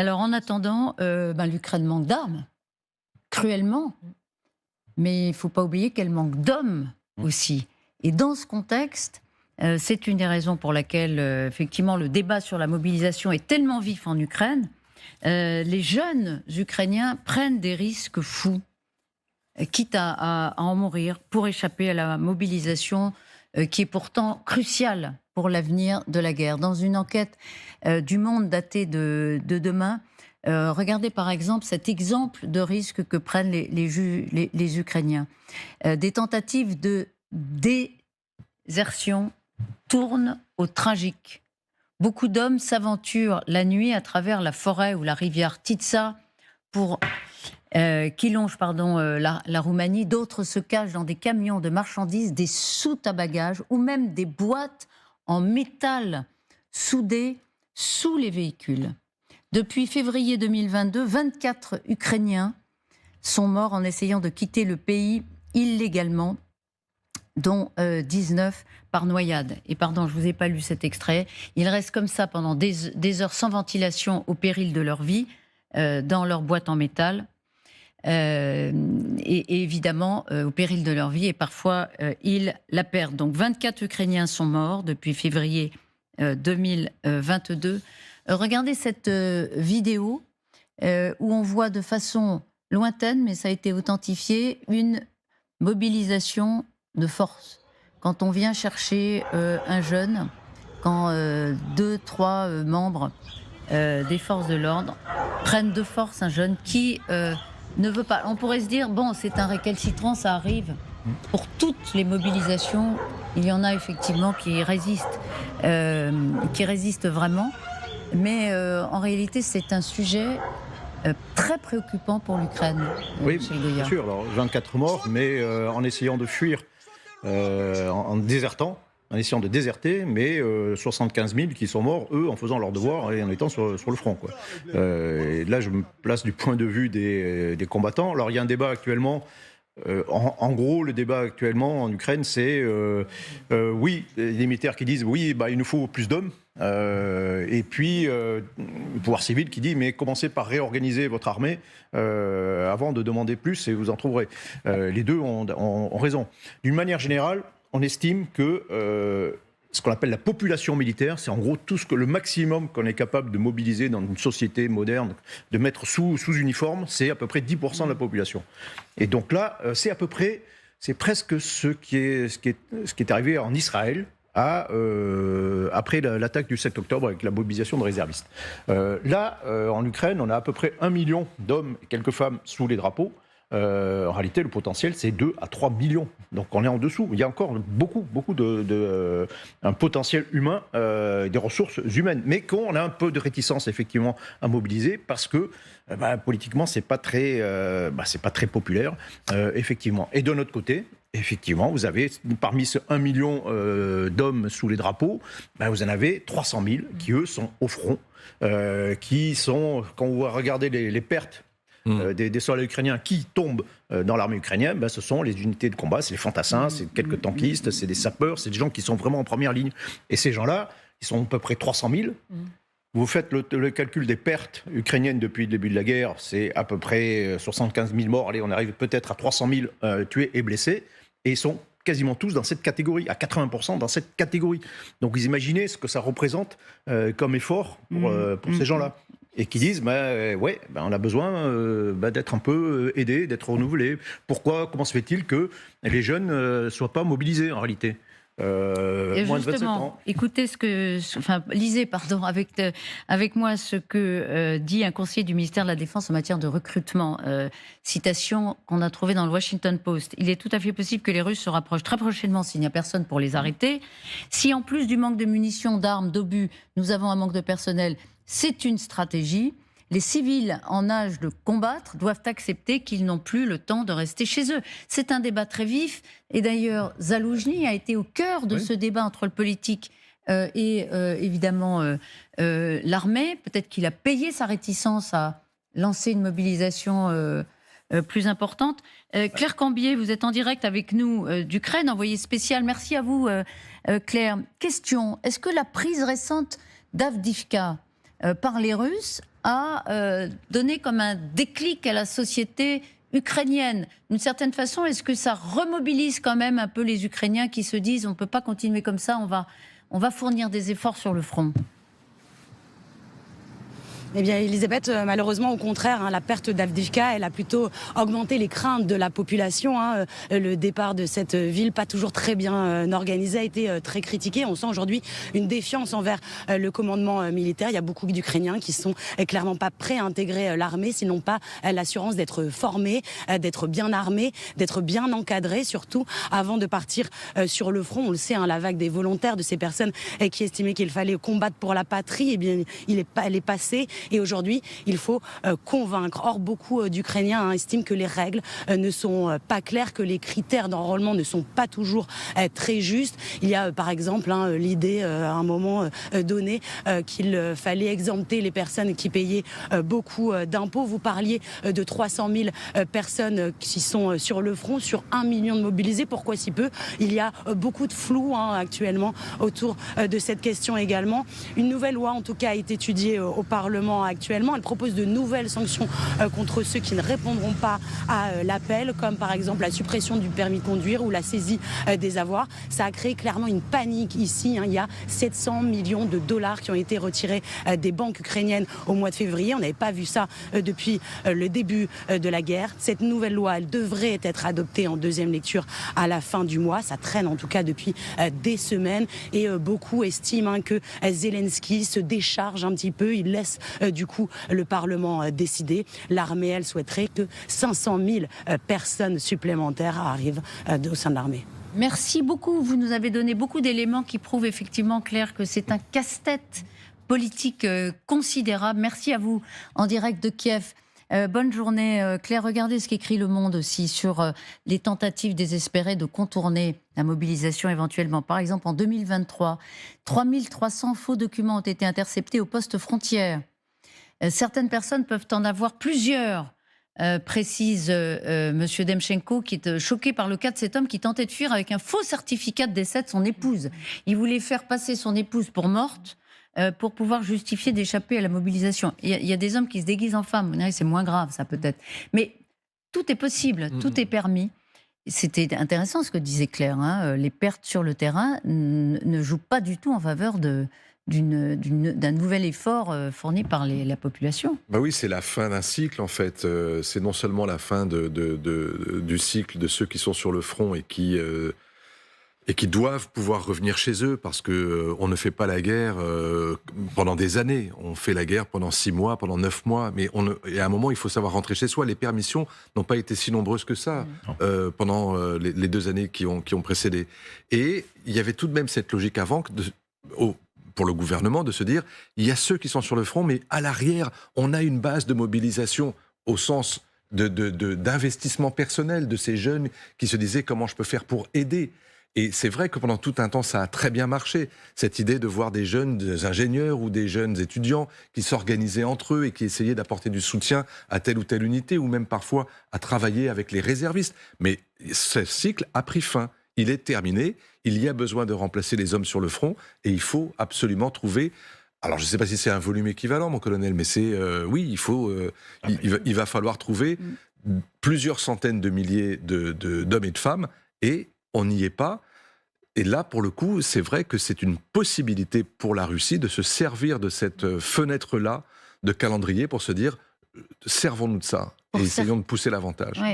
Alors en attendant, l'Ukraine manque d'armes, cruellement, mais il ne faut pas oublier qu'elle manque d'hommes aussi. Et dans ce contexte, c'est une des raisons pour laquelle, effectivement, le débat sur la mobilisation est tellement vif en Ukraine. Les jeunes Ukrainiens prennent des risques fous, quitte à en mourir, pour échapper à la mobilisation qui est pourtant cruciale pour l'avenir de la guerre. Dans une enquête du Monde datée de demain, regardez par exemple cet exemple de risque que prennent les Ukrainiens. Des tentatives de désertion tournent au tragique. Beaucoup d'hommes s'aventurent la nuit à travers la forêt ou la rivière Titsa qui longe la Roumanie. D'autres se cachent dans des camions de marchandises, des soutes à bagages ou même des boîtes en métal soudées sous les véhicules. Depuis février 2022, 24 Ukrainiens sont morts en essayant de quitter le pays illégalement, dont 19 par noyade. Et pardon, je ne vous ai pas lu cet extrait. Ils restent comme ça pendant des heures sans ventilation au péril de leur vie, dans leur boîte en métal. Et évidemment, au péril de leur vie, et parfois, ils la perdent. Donc 24 Ukrainiens sont morts depuis février 2022. Regardez cette vidéo où on voit de façon lointaine, mais ça a été authentifié, une mobilisation de force. Quand on vient chercher un jeune, quand 2-3 membres des forces de l'ordre prennent de force un jeune qui ne veut pas. On pourrait se dire, bon, c'est un récalcitrant, ça arrive. Pour toutes les mobilisations, il y en a effectivement qui résistent vraiment. Mais en réalité, c'est un sujet très préoccupant pour l'Ukraine. Oui, bien sûr. Alors, 24 morts, mais en essayant de fuir, en désertant, en essayant de déserter, mais 75 000 qui sont morts, eux, en faisant leur devoir et en étant sur le front, quoi. Et là, je me place du point de vue des combattants. Alors, il y a un débat actuellement. En gros, le débat actuellement en Ukraine, c'est oui, les militaires qui disent oui, il nous faut plus d'hommes, et puis le pouvoir civil qui dit mais commencez par réorganiser votre armée avant de demander plus et vous en trouverez. Les deux ont raison. D'une manière générale, on estime que ce qu'on appelle la population militaire, c'est en gros le maximum qu'on est capable de mobiliser dans une société moderne, de mettre sous uniforme, c'est à peu près 10% de la population. Et donc là, c'est presque ce qui est arrivé en Israël après l'attaque du 7 octobre avec la mobilisation de réservistes. En Ukraine, on a à peu près 1 million d'hommes et quelques femmes sous les drapeaux. En réalité, le potentiel, c'est 2 à 3 millions. Donc, on est en dessous. Il y a encore beaucoup un potentiel humain, des ressources humaines. Mais qu'on a un peu de réticence, effectivement, à mobiliser parce que, politiquement, c'est pas très populaire, effectivement. Et de notre côté, effectivement, vous avez, parmi ce 1 million d'hommes sous les drapeaux, vous en avez 300 000 qui, eux, sont au front, qui sont, quand vous regardez les pertes, des soldats ukrainiens qui tombent dans l'armée ukrainienne, ce sont les unités de combat, c'est les fantassins, c'est quelques tankistes, c'est des sapeurs, c'est des gens qui sont vraiment en première ligne. Et ces gens-là, ils sont à peu près 300 000. Vous faites le calcul des pertes ukrainiennes depuis le début de la guerre, c'est à peu près 75 000 morts. Allez, on arrive peut-être à 300 000 tués et blessés. Et ils sont quasiment tous dans cette catégorie, à 80% dans cette catégorie. Donc vous imaginez ce que ça représente comme effort pour ces gens-là. Et qui disent, on a besoin d'être un peu aidés, d'être renouvelés. Comment se fait-il que les jeunes ne soient pas mobilisés en réalité moins de 27 ans. Écoutez lisez avec moi ce que dit un conseiller du ministère de la Défense en matière de recrutement. Citation qu'on a trouvée dans le Washington Post. Il est tout à fait possible que les Russes se rapprochent très prochainement s'il n'y a personne pour les arrêter. Si en plus du manque de munitions, d'armes, d'obus, nous avons un manque de personnel, c'est une stratégie. Les civils en âge de combattre doivent accepter qu'ils n'ont plus le temps de rester chez eux. C'est un débat très vif. Et d'ailleurs, Zaloujny a été au cœur de ce débat entre le politique et évidemment l'armée. Peut-être qu'il a payé sa réticence à lancer une mobilisation plus importante. Claire Cambier, vous êtes en direct avec nous d'Ukraine, envoyée spéciale. Merci à vous, Claire. Question, est-ce que la prise récente d'Avdiivka par les Russes a donné comme un déclic à la société ukrainienne. D'une certaine façon, est-ce que ça remobilise quand même un peu les Ukrainiens qui se disent on ne peut pas continuer comme ça, on va fournir des efforts sur le front? Eh bien, Elisabeth, malheureusement, au contraire, la perte d'Avdiivka, elle a plutôt augmenté les craintes de la population. Le départ de cette ville, pas toujours très bien organisée, a été très critiqué. On sent aujourd'hui une défiance envers le commandement militaire. Il y a beaucoup d'Ukrainiens qui sont clairement pas prêts à intégrer l'armée s'ils n'ont pas l'assurance d'être formés, d'être bien armés, d'être bien encadrés, surtout avant de partir sur le front. On le sait, la vague des volontaires, de ces personnes qui estimaient qu'il fallait combattre pour la patrie, eh bien, elle est passée. Et aujourd'hui, il faut convaincre. Or, beaucoup d'Ukrainiens estiment que les règles ne sont pas claires, que les critères d'enrôlement ne sont pas toujours très justes. Il y a par exemple l'idée à un moment donné qu'il fallait exempter les personnes qui payaient beaucoup d'impôts. Vous parliez de 300 000 personnes qui sont sur le front, sur 1 million de mobilisés. Pourquoi si peu? Il y a beaucoup de flou actuellement autour de cette question également. Une nouvelle loi en tout cas a été étudiée au Parlement actuellement. Elle propose de nouvelles sanctions contre ceux qui ne répondront pas à l'appel, comme par exemple la suppression du permis de conduire ou la saisie des avoirs. Ça a créé clairement une panique ici. Il y a 700 millions de dollars qui ont été retirés des banques ukrainiennes au mois de février. On n'avait pas vu ça depuis le début de la guerre. Cette nouvelle loi, elle devrait être adoptée en deuxième lecture à la fin du mois. Ça traîne en tout cas depuis des semaines et beaucoup estiment que Zelensky se décharge un petit peu. Il laisse du coup le Parlement décider. L'armée, elle, souhaiterait que 500 000 personnes supplémentaires arrivent au sein de l'armée. Merci beaucoup. Vous nous avez donné beaucoup d'éléments qui prouvent effectivement, Claire, que c'est un casse-tête politique considérable. Merci à vous en direct de Kiev. Bonne journée, Claire. Regardez ce qu'écrit Le Monde aussi sur les tentatives désespérées de contourner la mobilisation éventuellement. Par exemple, en 2023, 3300 faux documents ont été interceptés au poste frontière. Certaines personnes peuvent en avoir plusieurs, précise Monsieur Demchenko, qui est choqué par le cas de cet homme qui tentait de fuir avec un faux certificat de décès de son épouse. Il voulait faire passer son épouse pour morte pour pouvoir justifier d'échapper à la mobilisation. Il y a des hommes qui se déguisent en femmes. C'est moins grave, ça peut-être. Mais tout est possible, tout est permis. C'était intéressant ce que disait Claire. Les pertes sur le terrain ne jouent pas du tout en faveur d'un nouvel effort fourni par la population. Bah oui, c'est la fin d'un cycle en fait. C'est non seulement la fin du cycle de ceux qui sont sur le front et qui doivent pouvoir revenir chez eux parce que on ne fait pas la guerre pendant des années. On fait la guerre pendant 6 mois, pendant 9 mois, mais et à un moment il faut savoir rentrer chez soi. Les permissions n'ont pas été si nombreuses que ça pendant les 2 années qui ont précédé. Et il y avait tout de même cette logique avant pour le gouvernement de se dire, il y a ceux qui sont sur le front, mais à l'arrière, on a une base de mobilisation au sens d'investissement personnel de ces jeunes qui se disaient comment je peux faire pour aider. Et c'est vrai que pendant tout un temps, ça a très bien marché, cette idée de voir des jeunes ingénieurs ou des jeunes étudiants qui s'organisaient entre eux et qui essayaient d'apporter du soutien à telle ou telle unité, ou même parfois à travailler avec les réservistes. Mais ce cycle a pris fin. Il est terminé, il y a besoin de remplacer les hommes sur le front et il faut absolument trouver... Alors je ne sais pas si c'est un volume équivalent, mon colonel, mais c'est... oui, il va falloir trouver plusieurs centaines de milliers d'hommes et de femmes et on n'y est pas. Et là, pour le coup, c'est vrai que c'est une possibilité pour la Russie de se servir de cette fenêtre-là de calendrier pour se dire, servons-nous de ça et essayons de pousser l'avantage. Ouais.